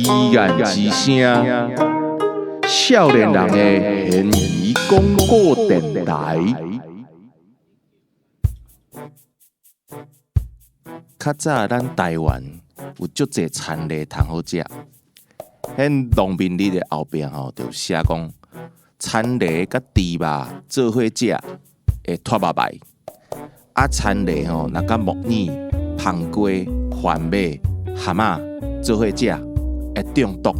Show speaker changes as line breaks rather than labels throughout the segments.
依然之声，少年人的现义广播电台。较早咱台湾有足侪田螺通好食，迄农民历的后壁就写讲，田螺甲猪肉做伙食会脱肉排，啊田螺若甲木耳、香鸡、番马、蛤蟆做伙食会中毒，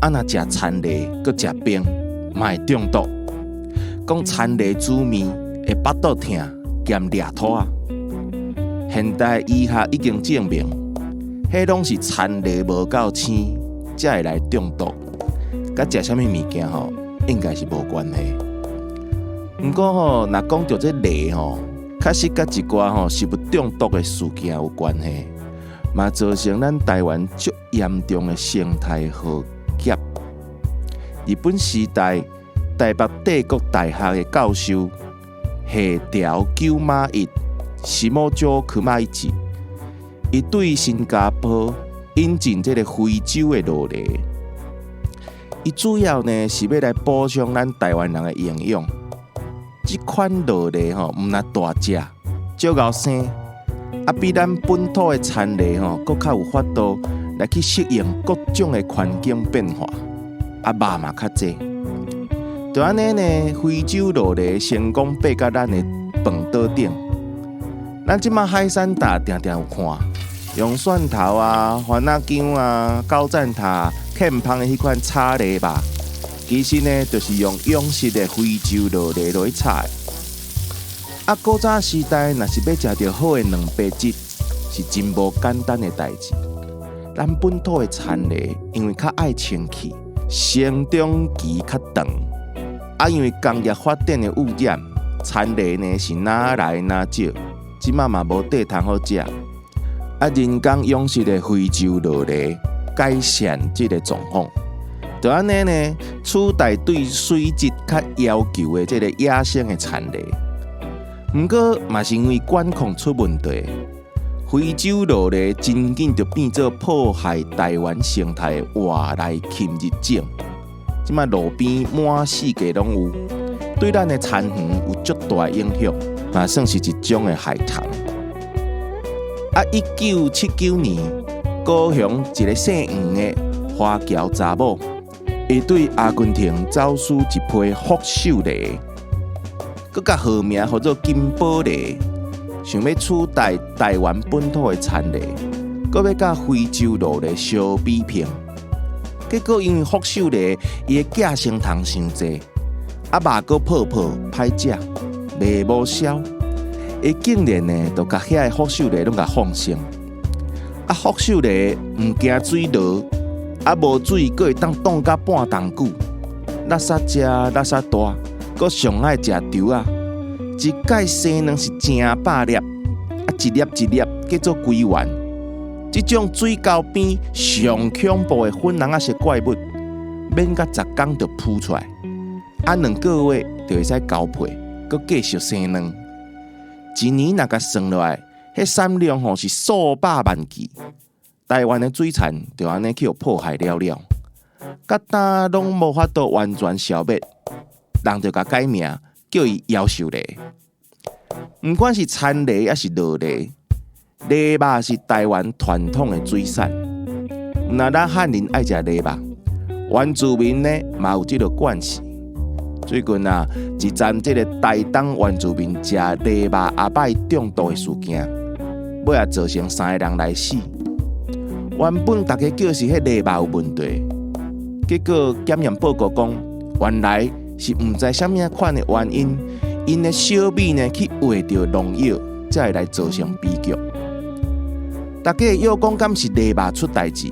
啊若食田螺搁食冰嘛会中毒。讲田螺煮面会腹肚痛兼掠土啊。现代医学已经证明，迄拢是田螺无够青，才会来中毒。甲食啥物物件应该是无关系。毋过若讲到这螺确实甲一寡食物中毒的事件有关系，嘛造成咱台湾足严重的生态浩劫。日本时代，台北帝国大学的教授下条久马一。西莫佐库马一吉，伊对新加坡引进这个非洲的螺螺，伊主要呢是要来补充咱台湾人的营养。这款螺螺毋但大只，足够生，啊比咱本土的田螺搁较有法度来去适应各种的环境变化，啊肉嘛较济。就安尼呢，非洲螺螺成功爬到咱的饭桌顶。咱即马海产搭定定有看，用蒜头啊、番仔姜啊、高赞塔、欠芳的迄款炒螺肉，其实呢，就是用养殖的非洲螺螺来炒的。啊，古早时代若是要食到好的蛋白质，是真无简单的代志。咱本土的田螺，因为较爱清气，成长期较长，啊，因为工业发展的污染，田螺呢是哪来哪少。即马嘛无地通好食，啊！人工养殖的非洲螺螺改善即个状况，就安尼呢，取代对水质较要求的即个野生的田螺。毋过嘛是因为管控出问题，非洲螺螺真紧就变做破坏台湾生态的外来侵入种。即马路边满世界拢有，对咱的田园有足大影响。嘛算是一种的害虫。1979年，高雄一个姓黄的华侨查某，伊对阿根廷走私一批福寿螺，佮甲号名叫做金宝螺，想要取代台湾本土的田螺，佮要甲非洲螺螺相比拼。结果因为福寿螺伊的寄生虫伤济，啊肉佮泡泡歹食。卖无销，伊竟然呢，就甲遐个福寿螺拢甲放生。啊，福寿螺毋惊水落，啊无水，佫会当冻甲半冬久。垃圾食，垃圾大，佫上爱食虫啊！一届生卵是正百粒，啊一粒一粒叫做规丸。即种水沟边上恐怖的粉红色怪物，免甲10天就孵出来，啊2个月就会使交配。佮继续生卵，一年若甲算落来，迄产量是数百万只。台湾的水产就安尼去互破坏了，甲呾拢无法度完全消灭，人就甲改名叫伊夭寿螺。毋管是田螺还是螺螺，螺肉是台湾传统的水产。那咱汉人爱食螺肉，原住民呢嘛有即个惯势。最近一站这个台东原住民食螺肉阿拜中毒的事件，尾也造成3个人来死。原本大家叫是迄螺肉有问题，结果检验报告讲，原来是毋知啥物款的原因，因的小米呢去喂着农药，才会来造成悲剧。大家又讲敢是螺肉出代志，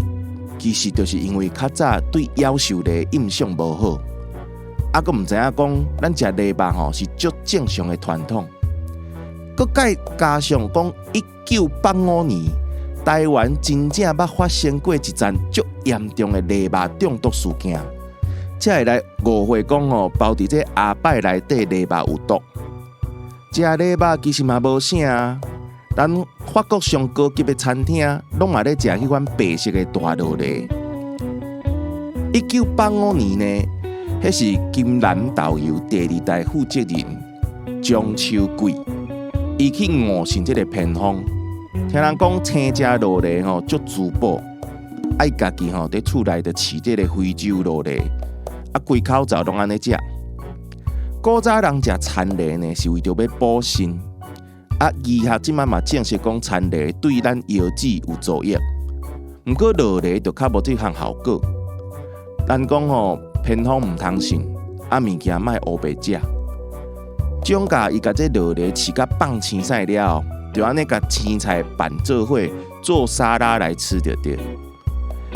其实就是因为较早对夭寿螺印象无好。啊，佫毋知影讲，咱食螺肉是足正常的传统。佫再加上讲，1985年台湾真正捌发生过一件足严重的螺肉中毒事件，才会来误会讲包伫这阿拜内底螺肉有毒。食螺肉其实嘛无啥，咱法国上高级的餐厅拢嘛咧食迄款白色的大螺螺， 1985年呢，迄是金南导游第2代负责人张秋贵，伊去误信这个偏方，听人讲青食罗勒吼足滋补，爱家己吼伫厝内就饲这个非洲罗勒，啊规口罩拢安尼食。古早人食田螺呢，是为着要补肾。啊，医学即摆嘛证实讲田螺对咱腰子有助益，毋过罗勒就较无即项效果。咱讲吼，偏方毋通信，啊物件莫乌白食。蒋家伊甲这罗勒饲甲放青菜了，就安尼甲青菜拌做伙做沙拉来吃着着。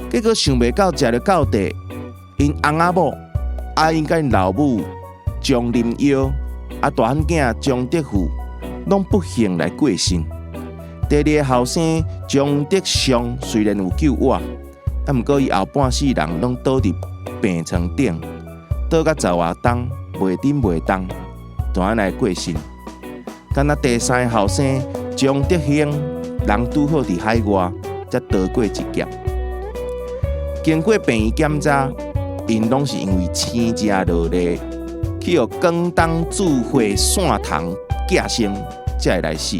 结果想袂到食着到地，因翁仔某因甲因老母。张林耀大汉囝张德富拢不幸来过身。第2个后生张德祥虽然有救活，毋过伊后半世人拢倒伫病床顶，倒甲10外冬，袂顶袂动，就安来过身。敢若第3个后生张德兴，人拄好伫海外，才逃过一劫。经过病院检查，因拢是因为青食罗勒。去互广东智慧线虫寄生，才会来死。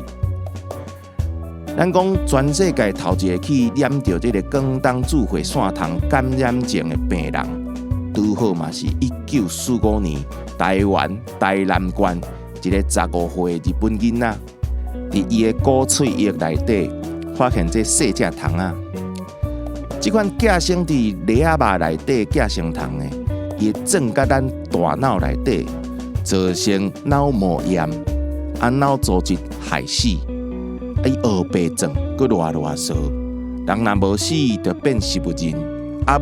咱讲全世界头一个去染着这个广东智慧线虫感染症的病人，拄好嘛是1945年台湾台南县一个15岁的日本囡仔，伫伊的鼓喙液内底发现这细只虫啊。这款寄生伫梨仔肉内底寄生虫呢？伊种甲咱大脑内底，造成脑膜炎，脑组织害死，伊黑白症佫热烧，人若无死就变植物人，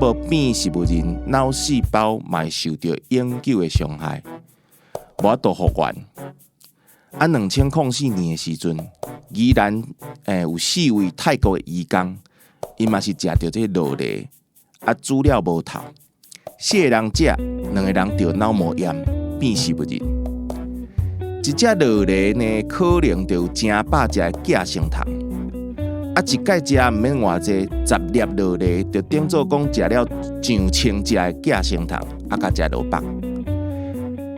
无变植物人，脑细胞嘛会受到永久的伤害，无法度复原。2004年的时阵，宜兰有4位泰国的移工，伊嘛是食着这罗勒，资料无透。4个人食，2个人得脑膜炎，变植物人。一只罗勒呢，可能就有成百只的寄生虫。一摆食毋免偌济，10粒罗勒就等做讲食了上千只的寄生虫，甲食落腹。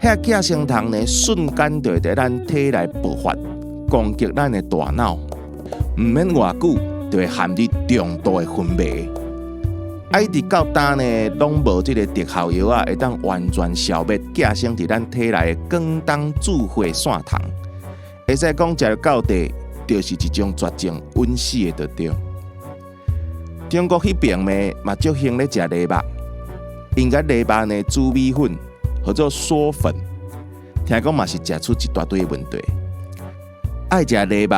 遐寄生虫呢，瞬间就会在咱体内爆发，攻击咱的大脑。毋免偌久，就会陷入重度的昏迷。一直到今呢，拢无这个特效药啊，会当完全消灭寄生伫咱体内的广东智慧线虫。会使讲食到地，就是一种绝症，稳死的就对。中国迄边嘛足兴咧食梨肉，因甲梨肉呢煮米粉，或做嗦粉，听讲嘛是食出一大堆问题。爱食梨肉，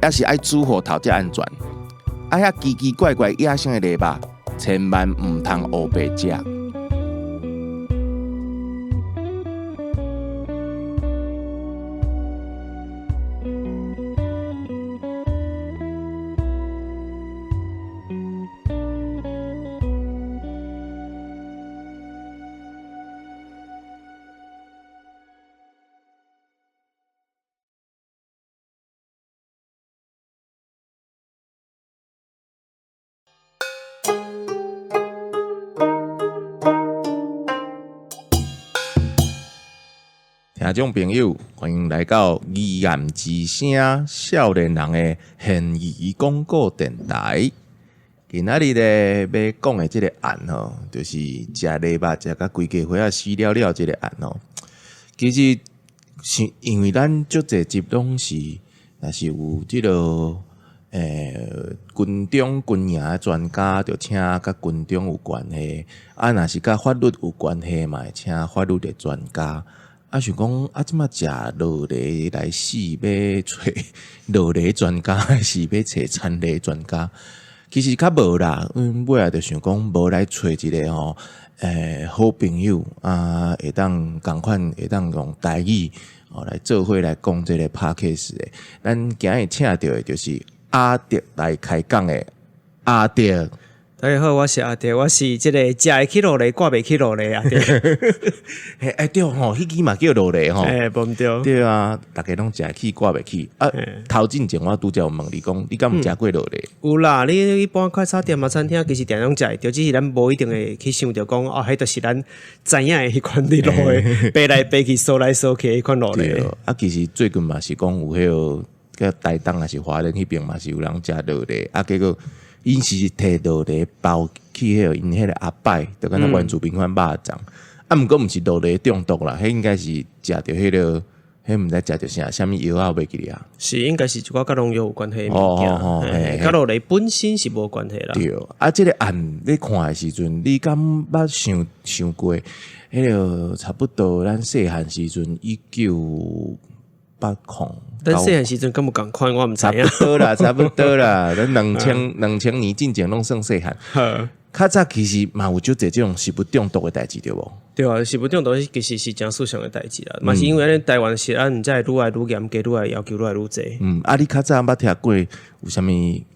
也是爱煮好头才安全。遐奇奇怪怪野生的梨肉。千万唔通乌白食。听众朋友，欢迎来到义言之声少年人的现义广告电台。今仔日咧要讲的这个案吼，就是食梨肉食甲规家伙仔死了了这个案吼。其实是因为咱足侪集拢是，若是有这个军中军营的专家，就请甲军中有关系；若是甲法律有关系嘛，会请法律的专家。想讲即马食罗勒来死，要找罗勒专家，还是要找田螺专家？其实较无啦，尾仔就想讲无来找一个好朋友会当共款会当用台语来做伙来讲这个 podcast 的。咱今日请到的就是阿德来开讲的阿德。
大家好，我是阿德，我是这个食会起落嚟，挂袂起落嚟阿德。
哎对吼，迄支嘛叫落嚟吼。
无对。
对啊，大家拢食起挂袂起啊。头进前我拄则有问你讲，你敢有食过落嚟？
有啦，你一般快餐店啊、餐厅其实定拢食会着，只是咱无一定会去想着讲哦，迄就是咱知影的迄款的落的，爬来爬去、扫来扫去迄款落的。
啊，其实最近嘛是讲有迄个台东还是华人迄边嘛是有人食落嚟，啊，结果因是摕落嚟包去因迄个阿伯，就敢若原住民款肉粽，啊，毋过毋是落嚟中毒啦，迄应该是食着迄个。迄毋知食着啥物药啊？袂记哩啊？
是应该是一寡甲农药有关系的物件，甲落嚟本身是无关系啦。
对，啊，即个案你看的时阵，你敢捌想过？迄个差不多咱细汉时阵1980，
咱细汉时阵敢有共款，我毋知影。
差不多啦，咱2000年进前拢算细汉。较早其实嘛有足侪这种食物中毒的代志，对无？
对啊，食物中毒其实是真事实的代志啦，嘛是因为咱台湾食安，才会愈来愈严格，愈来要求愈来愈济。
啊，你较早捌听过有啥物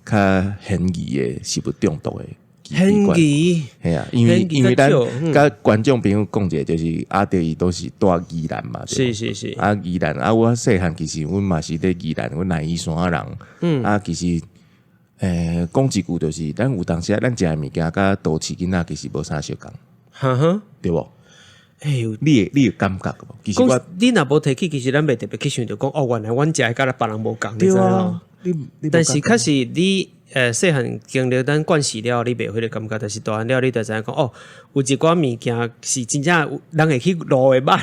较嫌疑的食物中毒的？
嫌疑，
系啊，因为咱甲观众朋友讲者，就是阿德伊都是住宜兰嘛，
是。
啊，宜兰啊，我细汉其实阮嘛是伫宜兰，阮南宜山人。啊，其实。讲一句就是，咱有当时咱食的物件，甲都市囡仔其实无啥相共，对无？你有感觉无？其实
你若无提起，其实咱袂特别去想着讲，哦，原来阮食的甲别人无共，
对啊。
但是确实你细汉经历咱惯习了，你袂会迄个感觉，但是大汉了，你就知影讲，哦，有一寡物件是真正人会去卤的慢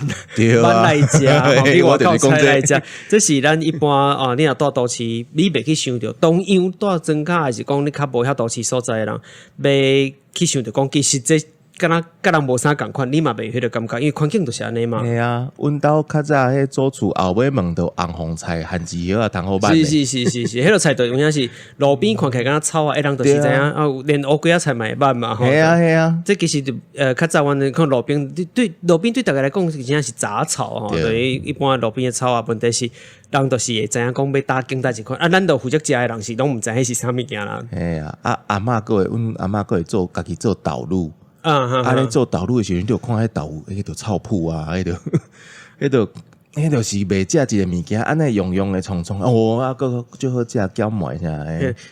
来食，比外口菜来食。这是咱一般你若住都市，你袂去想着，同样住庄卡还是讲你较无遐都市所在的人，袂去想着讲，其实这。甲人无啥共款，你嘛袂迄个感觉，因为环境就是安尼嘛。
系啊，阮兜较早迄祖厝后尾门都红红菜、番薯叶啊、糖好慢。是，
迄个菜就有影是路边看起来敢若草啊，一人就是知影连乌龟仔菜嘛会慢嘛。
系啊。
这其实就较早阮看路边对路边对大家来讲，真正是杂草吼。对于一般路边的草啊，问题是人就是会知影讲要打经代一款啊，咱都负责食的人是拢毋知迄是啥物件啦。
系啊，阿嬷个阮阿嬷个会做家己做导入。咧做导入的时候，你就看迄导入，迄个臭铺啊，迄就是袂食一个物件，安尼用的匆匆啊，个最好食搅糜啥。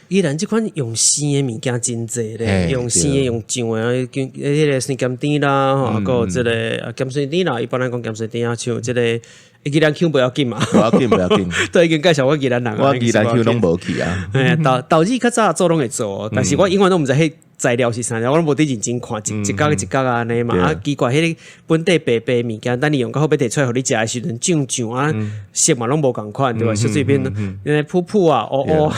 依然即款用生的物件真济咧，用生的用酱的，迄个生咸甜啦，吼，个即个咸水甜啦，一般来讲咸水甜啊，像即个。宜兰 Q 不要紧嘛，不要紧，都已经介绍我宜兰人，
我宜兰 Q 拢无去啊。
导致较早做拢会做，但是我永远都毋知迄材料是啥，我拢无得认真看，一角一角安尼嘛。啊，奇怪，迄个本地白白物件，等你用到好要摕出来，互你食的时阵，酱啊，色嘛拢无共款，对吧？小水边，噗噗啊，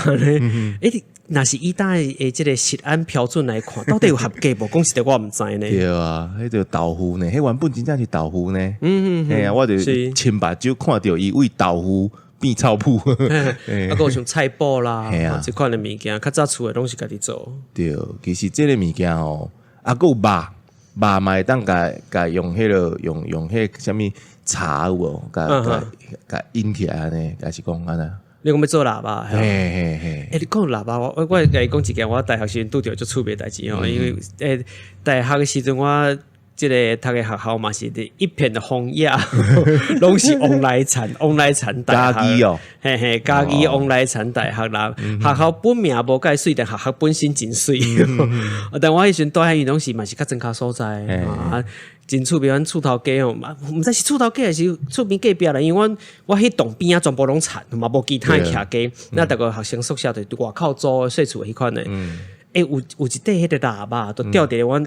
安尼，若是以咱的即个食安标准来看，到底有合格无？讲实在我毋知呢。
对啊，迄个豆腐呢，迄原本真正是豆腐呢。哎呀，我就亲目睭看到伊为豆腐变臭铺。
啊，有像菜脯啦，即款的物件，较早厝的拢是家己做。
对，其实即个物件哦，啊，有肉嘛会当甲用迄个用迄啥物茶有无？甲引起来安尼，还是讲安尼？
你讲要做喇叭，
嘿，
你讲喇叭，我甲你讲一件，我大学时阵拄着足趣味代志吼，因为大学的时阵我即个读的学校嘛是一片的荒野，拢是往来田大学，嘉义往来田大学啦，学校本名无介水，但学校本身真水。但我迄时阵住迄拢是嘛是较真卡所在啊。真厝边，阮厝头家哦，毋知是厝头家还是厝边隔壁啦。因为我迄栋边啊，全部拢田，嘛无其他徛家。那逐个学生宿舍就外口租细厝迄款的。有一块迄个喇叭，都吊伫阮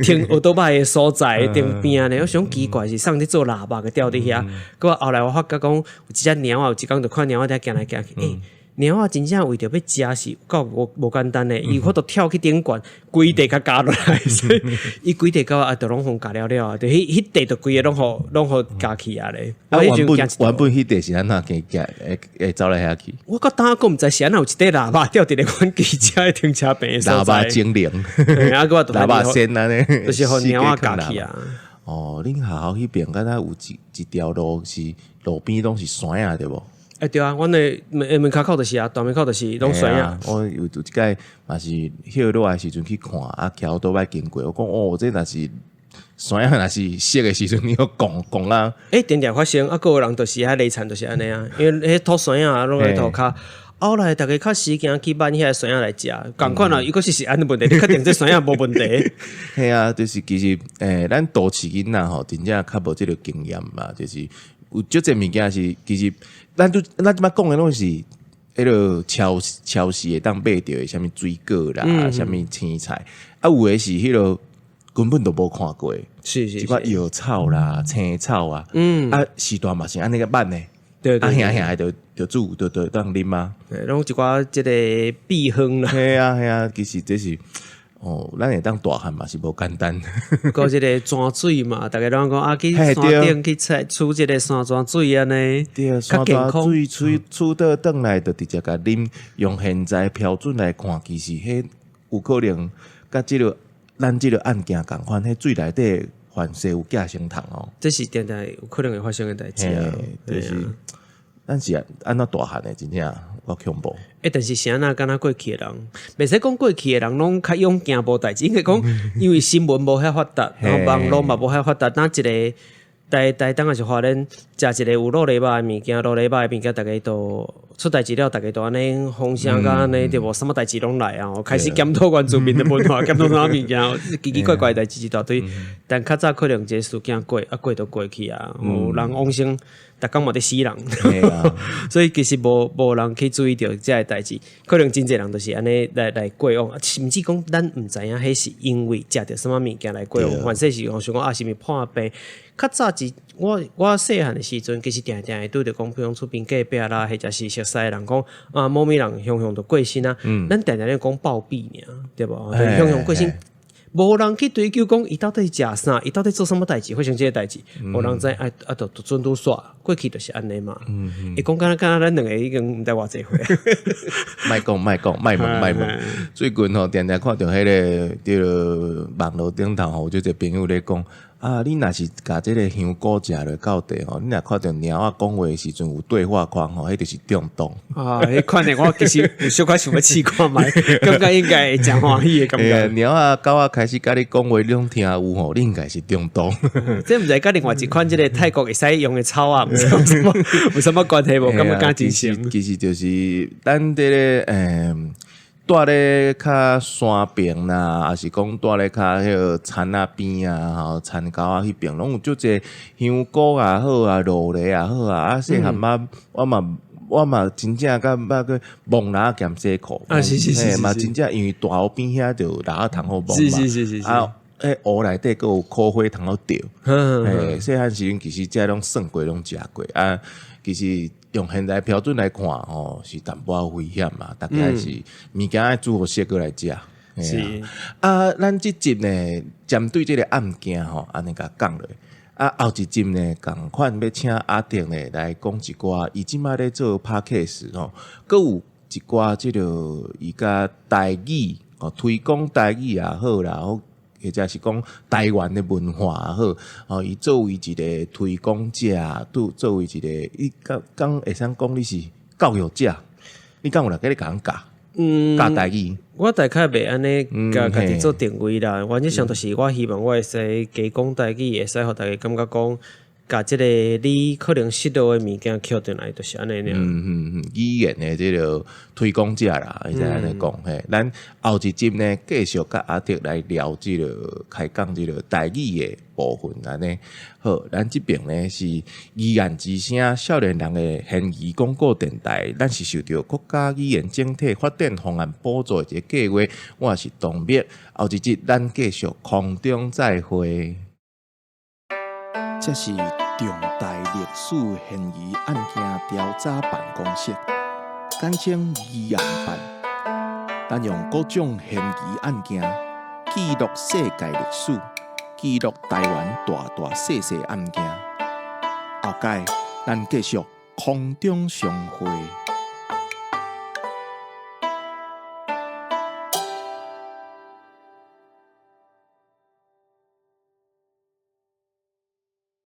停学倒摆的所在顶边咧。我想奇怪是上伫做喇叭个吊伫遐。个后来我发觉讲，有一只猫啊，有一工就看猫仔在行来行去。猫啊，真正为着要食是够无简单诶，伊我都跳去顶悬，规地甲加落来，所以伊规地到啊，就拢互加了啊，就迄地就规个拢互加起啊咧。
原本迄地是安怎会走来遐去？
我个当个毋知是安怎有一块喇叭吊伫咧阮机车诶停车坪诶所在。
喇叭精灵，喇叭线安尼，
就是互猫啊加起啊。
哦，恁学校迄边敢若有一条路是路边拢是山啊，对无？
对啊，阮的门口就是啊，大门口就是拢酸啊。
我有一届嘛是歇落来时阵去看，啊，桥都歹经过，我讲哦，这若是酸啊，若是湿的时阵，你要讲啊。
定定发生啊，个有人就是遐雷惨就是安尼啊，因为迄土酸啊，拢在涂骹。后来大家较时间去买遐酸啊来食，共款啊，如果是安的问题，你确定这酸啊无问题？
系啊，就是其实咱都市囡仔吼，真正较无即个经验嘛，就是有足侪物件是其实咱即摆讲的拢是迄个超市会当买着的，啥物水果啦，啥物青菜，啊有诶是迄个根本都无看过，
是
一寡药草啦、青草啊，啊时段嘛是安尼个慢呢。
对，
啊，就煮，就当啉啊。
拢一寡即个避风啦。
系啊，其实这是咱会当大汉嘛是无简单。
个即个泉水嘛，大家拢讲啊，去山顶去取即个山泉水安尼，
对，山泉水取倒转来，就直接甲啉。用现在标准来看，其实迄有可能甲咱即个案件共款，迄水内底反射有寄生虫哦。
这是定定有可能会发生的代志啊。
就是咱是安怎大汉的，真正我恐怖。
但是谁若敢若过去的人，袂使讲过去的人拢较勇敢无代志，应该讲因为新闻无遐发达，然后网络嘛无遐发达，那一个台当然是话咱食一个有肉类肉的物件，肉类肉的物件，大家都出代志了，大家都安尼风声甲安尼，对无？什么代志拢来啊！开始检讨原住民的文化，检讨啥物件，奇奇怪怪的代志一大堆。但较早可能这事件过就过去啊，有人往生。逐工嘛伫死人，所以其实无人去注意到这个代志，可能真侪人都是安尼来过往，甚至讲咱毋知影，迄是因为食着什么物件来过往，或者是想讲啊，是咪破病？较早我细汉的时阵，其实定定会拄着讲，比如厝边隔壁啦，或者是熟悉的人讲啊，某物人雄就过身啊，咱定定咧讲暴毙尔，对无？雄过身。无人去追究讲伊到底食啥，伊到底做什么代志，发生这个代志，无人知就准拄煞过去就是安尼嘛。伊讲敢若咱两个已经毋知偌济岁。
卖问。最近吼，定定看到迄个伫网络顶头吼，就一个朋友咧讲。啊！你若是甲即个香菇食落到地吼，你若看到猫仔讲话的时阵有对话框吼，迄就是中毒。
啊！迄款的我其实有小可想要试看觅，感觉应该会真欢喜的感觉。
猫仔狗仔开始甲你讲话，你拢听有吼，你应该是中毒。
这毋知甲另外一款即个泰国会使用的草啊，有什么关系无？感觉敢真实？
其实就是咱这个住咧较山边啦，还是讲住咧较迄个田仔边啊，吼田沟啊迄边，拢有足侪香菇也好啊，蘆葦也好啊，啊细汉仔我嘛真正甲捌个蒙哪兼西裤
啊，是
嘛真正因为大湖边遐就哪通好蒙嘛，
是
啊，湖内底佫有烤火通好钓，细汉时阵其实这拢算过拢食过啊，其实。用现在标准来看，是淡薄危险嘛，大概是物件爱煮好些过来食。
是
啊，咱即集呢，针对即个案件安尼甲讲落。啊，后一集呢，共款要请阿定呢来讲一寡，伊即摆咧做 podcast 佫有一寡即个伊甲台语推广台语也好啦，或者是讲台湾的文化也好，伊作为一个推广者，作为一个伊讲会使讲你是教育者，你敢有来甲你讲教台语？
我大概袂安尼家己做定位啦，原则上就是我希望我会使加讲台语，会使互大家感觉讲。甲即个你可能识到的物件捡进来，就是安尼尔。
语言的即个推广者啦，会使安尼讲嘿。咱后一集呢，继续甲阿迪来聊即个开讲即个台语的部分安尼。好，咱即边呢是语言之声少年人的现义广播电台，咱是受到国家语言整体发展方案补助的一个计划。我是董秘，后一集咱继续空中再会。这是重大历史嫌疑案件调查办公室，简称疑案办。咱用各种嫌疑案件记录世界历史，记录台湾大大小小案件。后届咱继续空中相会。